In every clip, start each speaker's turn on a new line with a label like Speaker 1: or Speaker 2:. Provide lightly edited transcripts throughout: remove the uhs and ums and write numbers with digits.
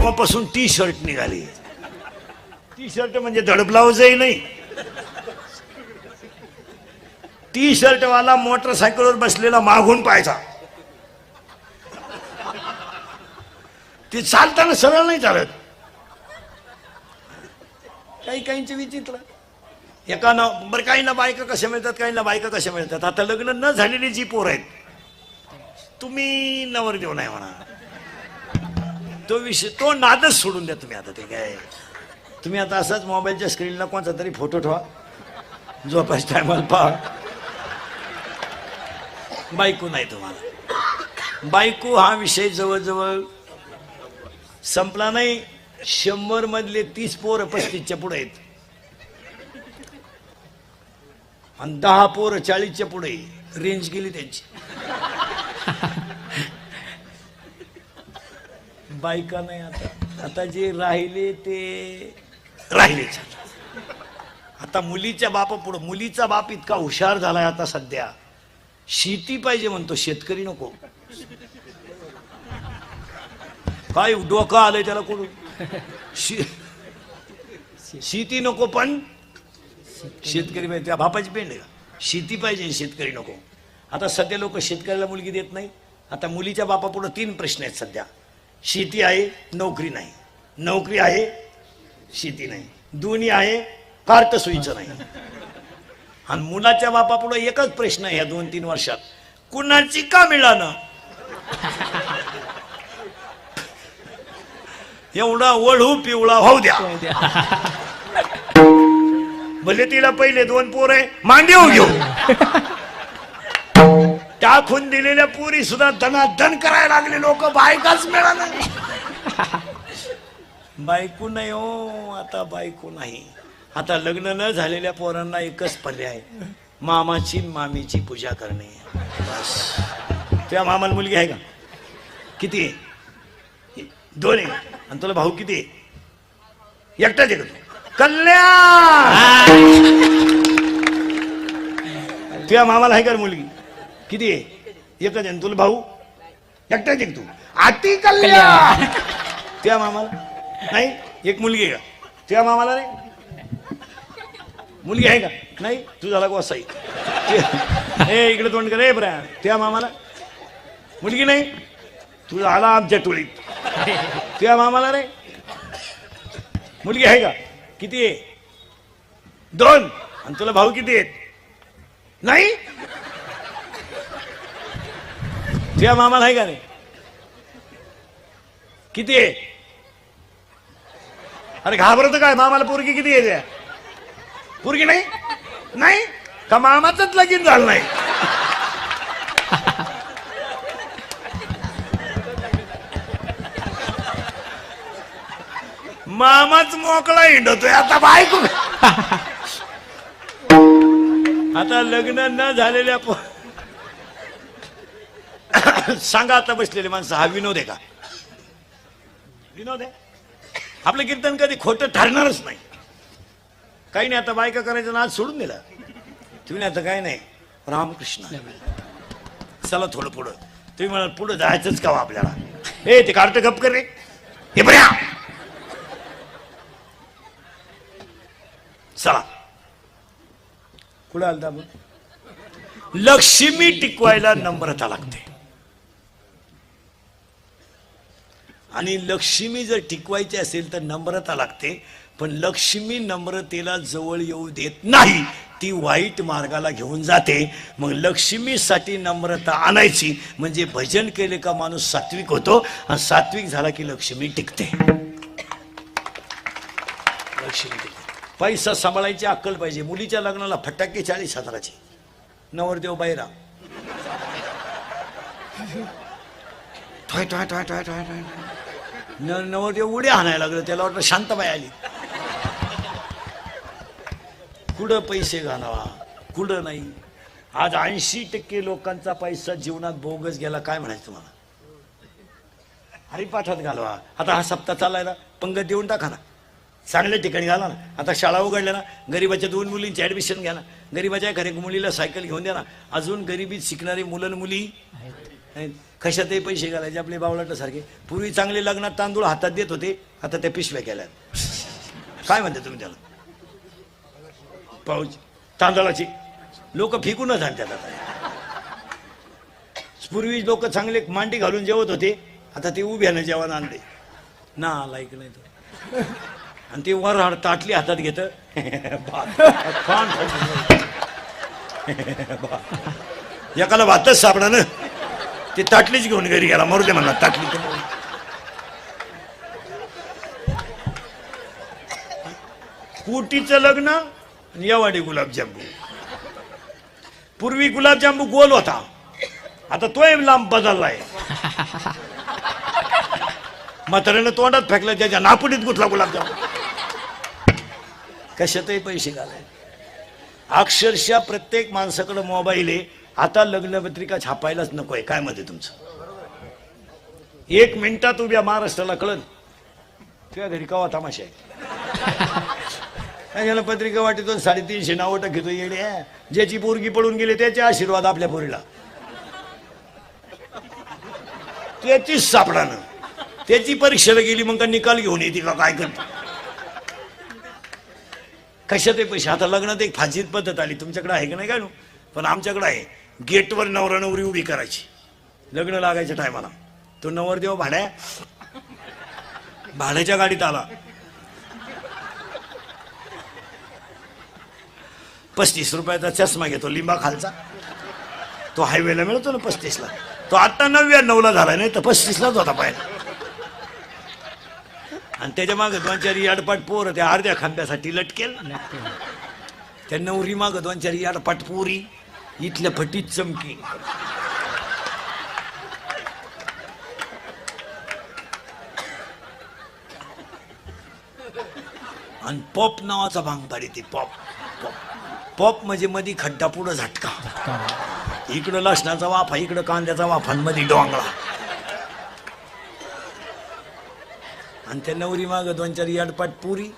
Speaker 1: तेव्हापासून T shirt निघाली. T shirt म्हणजे धड ब्लाऊजही नाही. टी शर्ट वाला मोटरसायकलवर बसलेला मागून पाहायचा. ते चालताना सरळ नाही चालत. काही काहींचे विचित्र. एकाना बरं, काहींना बायका कशा मिळतात, काहींना बायका कशा मिळतात. आता लग्न न झालेली जी पोर आहेत, तुम्ही नवरदेव नाही म्हणा, तो विषय, तो नादच सोडून द्या तुम्ही. आता ते काय, तुम्ही आता असाच मोबाईलच्या स्क्रीनला कोणता तरी फोटो ठेवा, झोपायच्या टायमाला पहा. बायको नाही तुम्हाला. बायको हा विषय जवळजवळ संपला नाही. 100 मधले 30 पोरं 35च्या पुढे आहेत आणि 10 पोरं 40च्या पुढे. रेंज गेली त्यांची. बायका नाही आता. आता जे राहिले ते राहिलेच. आता मुलीच्या बापा पुढं, मुलीचा बाप इतका हुशार झालाय आता सध्या, शेती पाहिजे म्हणतो, शेतकरी नको. काय डोकं आलंय त्याला कोण. शेती नको पण शेतकरी पाहिजे. त्या बापाची पेंड आहे का, शेती पाहिजे शेतकरी नको. आता सध्या लोक शेतकऱ्याला मुलगी देत नाही. आता मुलीच्या बापा पुढे 3 प्रश्न आहेत सध्या. शेती आहे, नोकरी नाही. नोकरी आहे, शेती नाही. दोन्ही आहे, कार्ट सोयीचं नाही. आणि मुलाच्या बापा पुढे एकच प्रश्न आहे ह्या 2-3 वर्षात, कुणाची का मिळालं. एवढा वळू पिवळा होऊ द्या. भले तिला पहिले 2 पोर आहे, मांडीव घेऊ. टाकून दिलेल्या पोरी सुद्धा धनाधन करायला लागले लोक. बायकाच मिळाला नाही. बायको नाही हो, आता बायको नाही. आता लग्न न झालेल्या पोरांना एकच पर्याय, मामाची मामीची पूजा करणे बस. तुझ्या मामाला मुलगी आहे का? किती आहे? 2 आहे. आणि तुला भाऊ किती आहे? एकटाच आहे का तू? कल्याण. तुझ्या मामाला आहे का मुलगी? किती आहे? एकच आहे. तुला भाऊ एकटाच आहे तू? अति कल्याण. तुझ्या मामाला नाही? एक मुलगी आहे का? तुझ्या मामाला नाही मुलगी आहे का? नाही. तू झाला गोसाई. हे इकडे तोंड कर. बरं, तुझ्या मामाला मुलगी नाही? तू झाला आमच्या टोळीत. तुझ्या मामाला रे मुलगी आहे का? किती आहे? 2. आणि तुला भाऊ किती आहेत? नाही. तुझ्या मामाला आहे का रे? किती आहे? अरे घाबरत काय? मामाला पोरगी किती आहे? पोरगी नाही? नाही का मामाचंच लगीन झालं नाही? मामाच मोकळा हिंडतोय आता. बायको आता लग्न न झालेल्या सांगा आता बसलेले माणसं, हा विनोद आहे का? विनोद आहे? आपलं कीर्तन कधी खोटं ठरणारच नाही. काही नाही. आता बायका करायचं ना, आज सोडून दिला तुम्ही. आता काय नाही, रामकृष्ण चला थोडं पुढं. तुम्ही म्हणाल पुढं जायचंच का आपल्याला? हे ते कार्ट गप कर रे. हे बऱ्या चला कुठं आलता आपण? लक्ष्मी टिकवायला नम्रता लागते. आणि लक्ष्मी जर टिकवायची असेल तर नम्रता लागते. पण लक्ष्मी नम्रतेला जवळ येऊ देत नाही, ती वाईट मार्गाला घेऊन जाते. मग लक्ष्मीसाठी नम्रता आणायची म्हणजे भजन केले का माणूस सात्विक होतो. आणि सात्विक झाला की लक्ष्मी टिकते. लक्ष्मी टिकते. पैसा सांभाळायची अक्कल पाहिजे. मुलीच्या लग्नाला फटाके 40,000चे. नवरदेव बाहेर नवरदेव उड्या हाणायला लागलं. त्याला वाटलं शांताबाई आली. कुठं पैसे घालावा, कुठं नाही. आज 80% लोकांचा पैसा जीवनात बोगस गेला. काय म्हणायचं तुम्हाला? हरिपाठात घालवा. आता हा सप्ताह चाललाय ना, पंगत देऊन टाका ना, चांगल्या ठिकाणी घाला ना. आता शाळा उघडल्या ना, गरीबाच्या 2 मुलींची ऍडमिशन घ्या ना. गरीबाच्या घरी मुलीला सायकल घेऊन द्या ना. अजून गरिबीत शिकणारी मुलं मुली कशातही पैसे घालायचे आपले बावळाट सारखे. पूर्वी चांगले लग्नात तांदूळ हातात देत होते, आता त्या पिशव्या केल्यात. काय म्हणते तुम्ही त्याला? पाऊच तांदळाची लोक फिकूनच आणतात आता. पूर्वी लोक चांगले मांडी घालून जेवत होते, आता ते उभ्यानं जेवण आणले ना, लाईक नाही तो. आणि ते वर ताटली हातात घेत एकाला भातच सापडा ना, ते ताटलीच घेऊन घरी गेला. मरू दे म्हणला ताटली. कुटीचं लग्न आणि यावाडी गुलाबजांबू. पूर्वी गुलाबजांबू गोल होता, आता तोय लांब बदललाय. म्हाताऱ्यानं तोंडात फेकलं, त्याच्या नापुडीत गुतला गुलाबजांबू. कशातही पैसे घालाय. अक्षरशः प्रत्येक माणसाकडे मोबाईल आहे. आता लग्नपत्रिका छापायलाच नकोय. काय मध्ये तुमचं 1 मिनिटात उभ्या महाराष्ट्राला कळन तुझ्या घरी कवा तमाशा आहे. याला पत्रिका वाटतो 350 नावं टाकतो येडे. ज्याची पोरगी पडून गेली त्याचे आशीर्वाद आपल्या पोरीला, त्याचीच सापडानं. त्याची परीक्षेला गेली मग का निकाल घेऊन येते का काय करते. कशात पैसे. आता लग्नात एक फाजीत पद्धत आली, तुमच्याकडे आहे का नाही काय? पण आमच्याकडे आहे. गेटवर नवरा नवरी उभी करायची लग्न लागायच्या टायमाला. तो नवरदेव भाड्याच्या गाडीत आला. 35 रुपयाचा चष्मा घेतो लिंबा खालचा. तो हायवेला मिळतो ना 35ला. तो आता 99ला झालाय, नाही तर 35लाच होता पाहिजे. आणि त्याच्या मागे 2-4 याडपाट पोर त्या अर्ध्या खांब्यासाठी लटकेल. त्या नवरी माग 2-4 याडपाट पोरी इथल्या फटीत चमकी. आणि पॉप नावाचा भांग पाडी ती. पॉप पॉप पॉप म्हणजे मधी खड्डा पुढं झटका. इकडं लसणाचा वाफा, इकडं कांद्याचा वाफा, मध्ये डोंगळा. आणि त्या नवरी माग 2-4 याडपाट पुरी.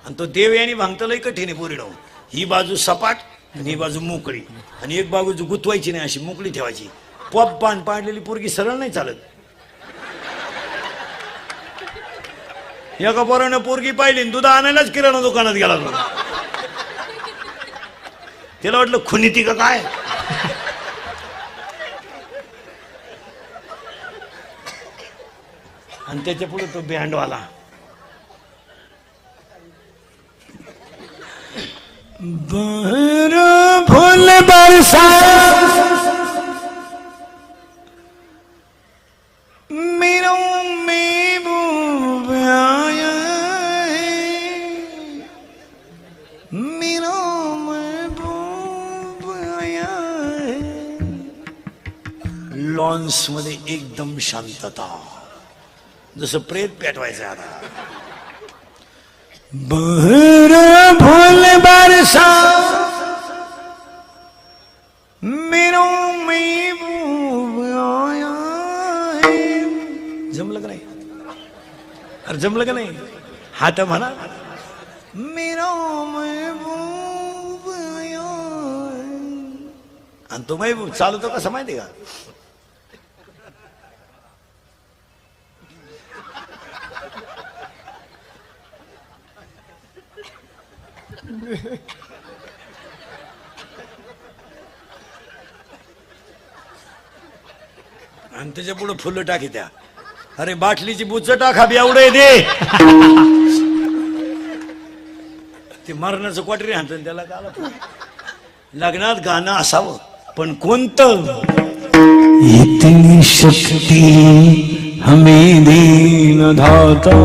Speaker 1: आणि तो देव यांनी भांगतं लय कठीण आहे पुरी डाऊन. ही बाजू सपाट आणि ही बाजू मोकळी, आणि एक बाजू गुतवायची नाही, अशी मोकळी ठेवायची. पॉप पाडलेली पोरगी सरळ नाही चालत. एका पोरानं पोरगी पाहिली, दूध आणायलाच किराणा दुकानात गेला तो. त्याला वाटलं खुनी ती का काय. आणि त्याच्या पुढे तो बँडवाला. फूल बरसा मेरा महबूब आया है, मेरा महबूब आया है. लॉन्स मध्ये एकदम शांतता, जसं प्रेत पेटवायचं. आता बहरा फूल बरसा मेरा महबूब आया है. जमलं का नाही? अरे जमलं का नाही? हा तर म्हणा, मेरा महबूब आया है. आणि तो महबूब चालवतो कसं माहिती का? आणि त्याच्या पुढे फुलं टाकी त्या. अरे बाटलीची बुच्च टाका एवढं दे. ते मरणाचं क्वाटरी हाणतं त्याला. का लग्नात गाणं असावं, पण कोणतं? इतनी शक्ती हमें दीन धाता.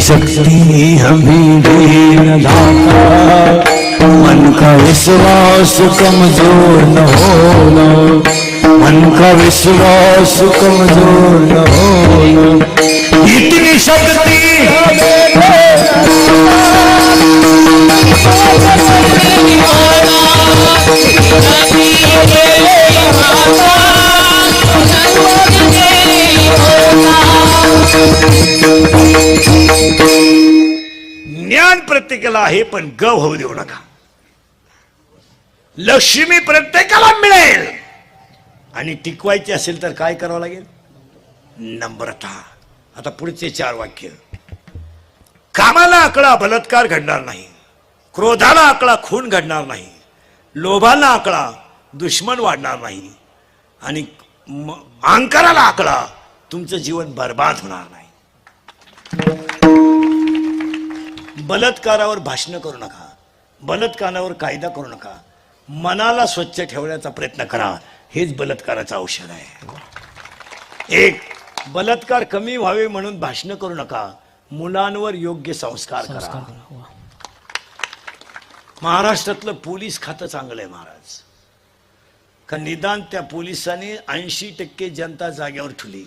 Speaker 1: शक्ति हमें दीन दाता, मन का विश्वास कमजोर न होना, मन का विश्वास कमजोर न होना. इतनी शक्ति हमें ज्ञान प्रत्येकाला आहे, पण गव होऊ देऊ नका. लक्ष्मी प्रत्येकाला मिळेल, आणि टिकवायची असेल तर काय करावं लागेल? नम्रता. आता पुढचे 4 वाक्य. कामाला आकळा बलात्कार घडणार नाही, क्रोधाला आकळा खून घडणार नाही, लोभाला आकळा दुश्मन वाढणार नाही, आणि अहंकाराला आकळा तुमचं जीवन बर्बाद होणार नाही. बलात्कारावर भाषण करू नका, बलात्कारावर कायदा करू नका, मनाला स्वच्छ ठेवण्याचा प्रयत्न करा. हेच बलात्काराचं औषध आहे. 1. बलात्कार कमी व्हावे म्हणून भाषण करू नका, मुलांवर योग्य संस्कार करा. महाराष्ट्रातलं पोलीस खातं चांगलं आहे महाराज, का निदान त्या पोलिसांनी 80% जनता जागेवर ठेवली.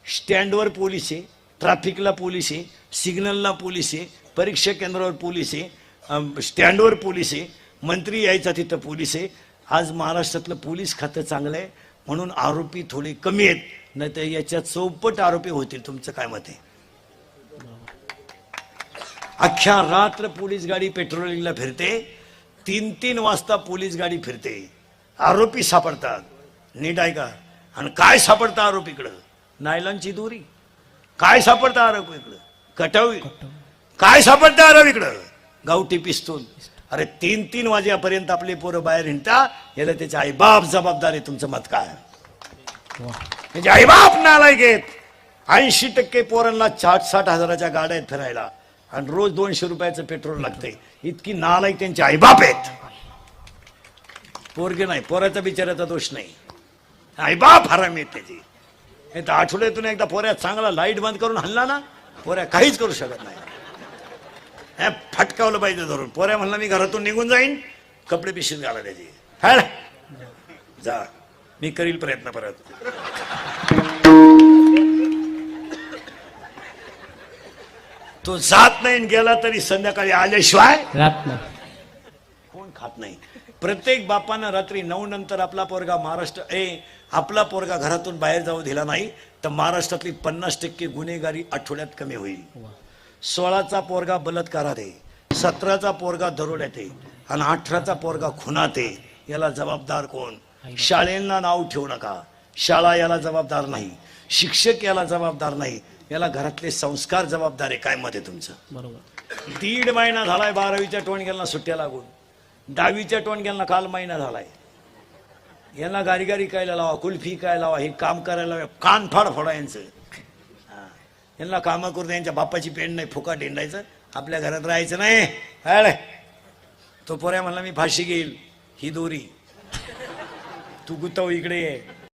Speaker 1: स्टँडवर पोलीस आहे, ट्रॅफिकला पोलीस आहे, सिग्नलला पोलीस आहे, परीक्षा केंद्रावर पोलीस आहे, स्टँडवर पोलीस आहे, मंत्री यायचा तिथं पोलीस आहे. आज महाराष्ट्रातलं पोलीस खातं चांगलं आहे म्हणून आरोपी थोडे कमी आहेत, नाही तर याच्यात 4पट आरोपी होतील. तुमचं काय मत आहे? अख्ख्या रात्र पोलीस गाडी पेट्रोलिंगला फिरते, 3-3 वाजता पोलीस गाडी फिरते, आरोपी सापडतात. नीट ऐका. आणि काय सापडतं आरोपीकडं? नायलॉनची दोरी. काय सापडतं आरोपीकडं? कटावी. काय सापडतं आरोपीकडं? गावठी पिस्तूल. अरे 3-3 वाजेपर्यंत आपले पोरं बाहेर हिंडता, याला त्याचे आईबाप जबाबदार आहे. तुमचं मत काय? म्हणजे आईबाप नालायक आहेत. 80% पोरांना 60 हजाराच्या गाड्या आहेत फिरायला, आणि रोज 200 रुपयाचं पेट्रोल लागतंय. इतकी नालायक त्यांचे आईबाप आहेत. पोरगे नाही, पोराचा बिचाराचा दोष नाही, आईबाप हरामी आहेत त्याची. हे तर आठवड्यातून एकदा पोऱ्या चांगला लाईट बंद करून हल्ला ना, पोऱ्या काहीच करू शकत नाही. हे फटकावलं पाहिजे धरून. पोऱ्या म्हणला मी घरातून निघून जाईन, कपडे पिशवीत घाला त्याची. हॅ जा, मी करील प्रयत्न परत. तो जात नाही, गेला तरी संध्याकाळी आल्याशिवाय कोण खात नाही. प्रत्येक बापानं रात्री 9 नंतर आपला पोरगा आपला पोरगा घरातून बाहेर जाऊ दिला नाही तर महाराष्ट्रातली 50% गुन्हेगारी आठवड्यात कमी होईल. 16चा पोरगा बलात्कारात आहे, 17चा पोरगा दरोड्यात आहे, आणि 18चा पोरगा खुनात आहे. याला जबाबदार कोण? शाळेंना नाव ठेवू नका. शाळा याला जबाबदार नाही, शिक्षक याला जबाबदार नाही, याला घरातले संस्कार जबाबदार आहे. काय मत आहे तुमचं? बरोबर. 1.5 महिना झालाय 12वीच्या टोणग्यांना सुट्ट्या लागून, 10वीच्या टोणग्यांना काल महिना झालाय. यांना गारी गारी काय लावा, कुल्फी काय लावा, हे काम करायला लावा, कान फाड फोडा यांचं. यांना कामं करून यांच्या बापाची पेंड नाही, फुकाट हिंडायचं, आपल्या घरात राहायचं नाही. तो पोऱ्या म्हणला मी फाशी घेईल, ही दोरी तू गुताव इकडे ये.